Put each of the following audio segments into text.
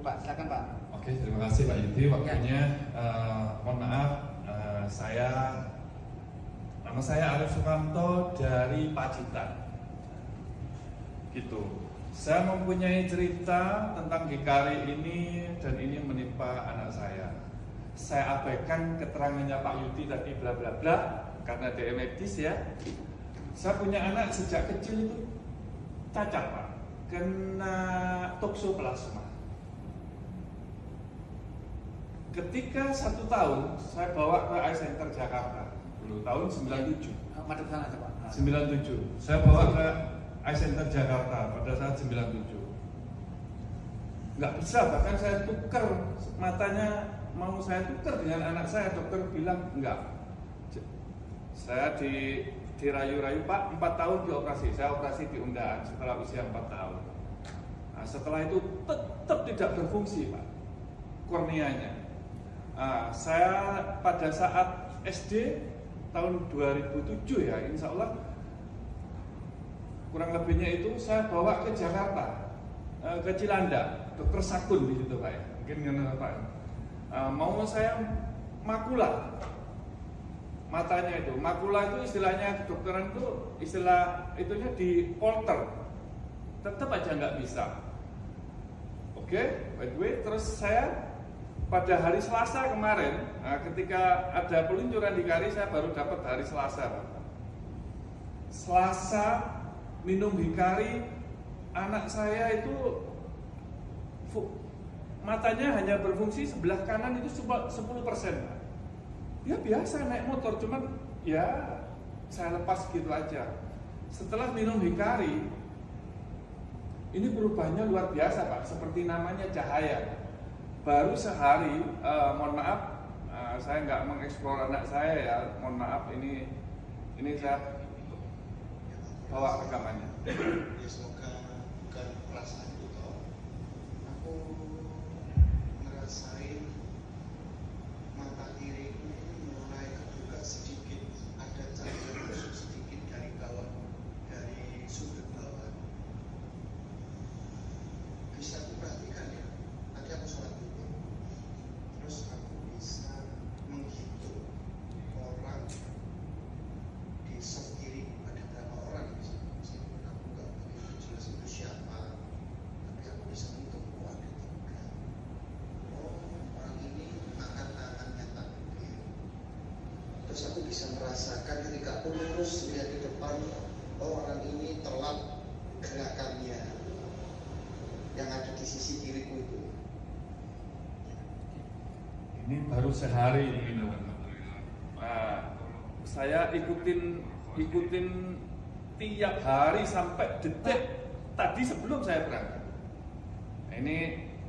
Pak, silakan Pak. Oke, terima kasih Pak Yudi waktunya. Mohon maaf, nama saya Arif Sukamto dari Pacitan. Gitu. Saya mempunyai cerita tentang Gikari ini dan ini menimpa anak saya. Saya abaikan keterangannya Pak Yudi tadi bla bla bla karena dia medis ya. Saya punya anak sejak kecil itu cacat Pak, kena toksoplasma. Ketika 1 tahun saya bawa ke Eye Center Jakarta dulu tahun 97. Madep sana Pak. 97. Saya bawa ke Eye Center Jakarta pada saat 97. Nggak bisa, bahkan saya tukar matanya, mau saya tukar dengan anak saya, dokter bilang enggak. Saya dirayu-rayu Pak, 4 tahun dioperasi. Saya operasi di Undaan setelah usia 4 tahun. Nah, setelah itu tetap tidak berfungsi Pak korneanya. Saya pada saat SD tahun 2007 ya, insya Allah kurang lebihnya itu saya bawa ke Jakarta, ke Cilandak, dokter Sakun di situ Pak ya, mungkin kenal Pak. Mau saya makula matanya itu, makula itu istilahnya kedokteran itu istilah itunya di polter, tetap aja nggak bisa. Oke, by the way, terus saya pada hari Selasa kemarin, ketika ada peluncuran di Hikari, saya baru dapat hari Selasa. Selasa minum Hikari, anak saya itu matanya hanya berfungsi sebelah kanan itu 10%. Ya biasa naik motor, cuman ya saya lepas gitu aja. Setelah minum Hikari, ini perubahannya luar biasa Pak, seperti namanya cahaya. Baru sehari, mohon maaf, saya nggak mengeksplor anak saya ya, mohon maaf, ini saya bawa rekamannya. Ya semoga bukan perasaan itu toh. Aku ngerasain mata kiri ini mulai kebuka sedikit, ada cahaya masuk sedikit dari bawah, dari sudut bawah. Bisa aku perhatikan ya, nanti aku sholat dulu. Terus aku bisa menghitung orang di soft kiri ada berapa orang di sini. Meskipun aku nggak begitu jelas itu siapa, tapi aku bisa menghitung ada 3. Oh, orang ini angkat tangannya takbir. Terus aku bisa merasakan ketika aku lurus lihat di depan, oh orang ini telat gerakannya yang ada di sisi kiriku itu. Ini baru sehari ini. Saya ikutin tiap hari sampai detik tadi sebelum saya berangkat.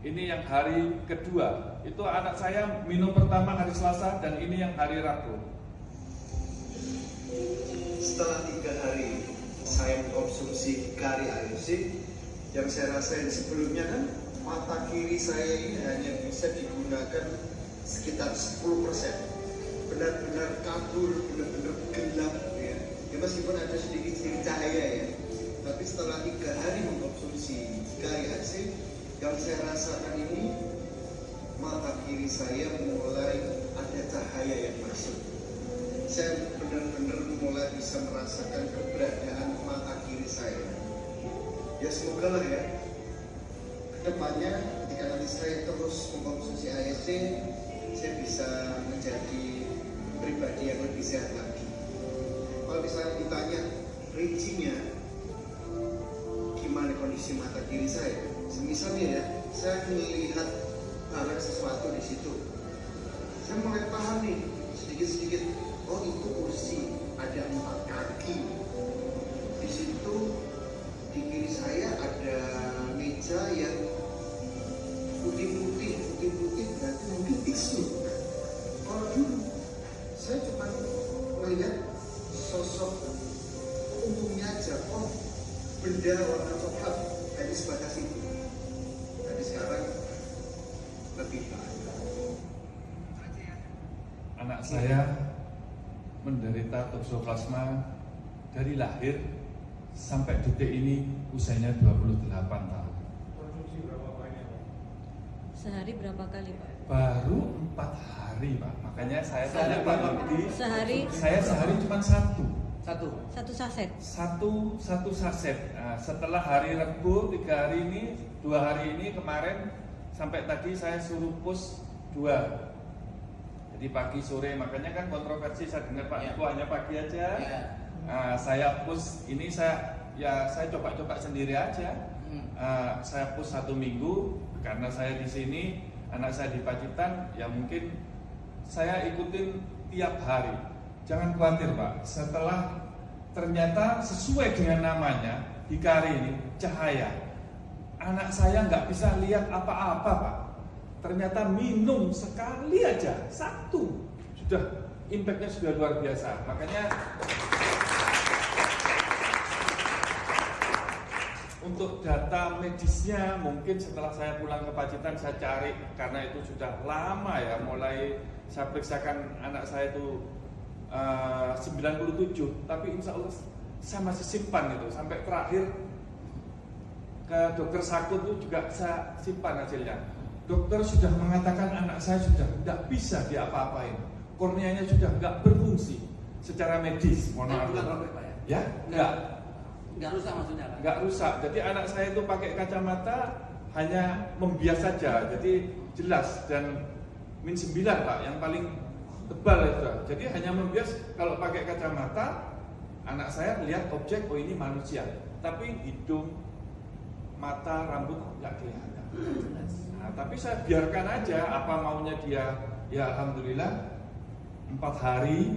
Ini yang hari kedua. Itu anak saya minum pertama hari Selasa dan ini yang hari Rabu. Setelah 3 hari saya mengkonsumsi Hikari AFC, yang saya rasain sebelumnya kan mata kiri saya ini hanya bisa digunakan sekitar 10%, benar-benar kabur, benar-benar gelap ya. Ya meskipun ada sedikit cahaya ya, tapi setelah 3 hari mengkonsumsi Hikari AFC, yang saya rasakan ini mata kiri saya mulai ada cahaya yang masuk. Saya benar-benar mulai bisa merasakan keberadaan mata kiri saya. Ya semoga lah ya, kedepannya ketika nanti saya terus mengkonsumsi ASC, saya bisa menjadi pribadi yang lebih sehat lagi. Kalau misalnya ditanya rincinya gimana kondisi mata kiri saya, misalnya ya, saya melihat barang sesuatu di situ, saya mulai paham nih sedikit-sedikit. Oh itu kursi, ada 4 kaki. Di situ di kiri saya ada meja yang putih-putih berarti mungkin tisu. Kalau dulu saya cuma melihat sosok umumnya aja, oh benda warna coklat hanya sebatas itu. Tapi sekarang lebih banyak. Anak saya menderita toksoplasma dari lahir sampai detik ini usianya 28 tahun. Konsumsi berapa banyak? Sehari berapa kali, Pak? Baru 4 hari, Pak. Makanya saya tanya Pak Lutfi. Sehari? Saya sehari cuma satu saset. Satu saset. Nah, setelah hari Rabu 3 hari ini, 2 hari ini kemarin sampai tadi saya suruh push 2. Jadi pagi sore, makanya kan kontroversi saya dengar Pak Ibu hanya pagi aja. Nah, saya push ini saya coba-coba sendiri aja. Saya push 1 minggu karena saya di sini, anak saya di Pacitan, ya mungkin saya ikutin tiap hari. Jangan khawatir Pak, setelah ternyata sesuai dengan namanya Hikari ini, cahaya. Anak saya nggak bisa lihat apa-apa Pak. Ternyata minum sekali aja, 1, sudah impactnya sudah luar biasa. Makanya untuk data medisnya mungkin setelah saya pulang ke Pacitan saya cari, karena itu sudah lama ya, mulai saya periksakan anak saya itu 97, tapi insya Allah saya masih simpan itu sampai terakhir ke dokter Sakut itu juga saya simpan hasilnya. Dokter sudah mengatakan anak saya sudah tidak bisa diapa-apain, korneanya sudah nggak berfungsi secara medis. Mohon maaf ya, nggak rusak maksudnya Pak? Nggak rusak, jadi anak saya itu pakai kacamata hanya membias saja, jadi jelas, dan -9 Pak, yang paling tebal itu. Jadi hanya membias, kalau pakai kacamata anak saya lihat objek, oh ini manusia, tapi hidung, mata, rambut nggak kelihatan. Nah, tapi saya biarkan aja apa maunya dia. Ya alhamdulillah 4 hari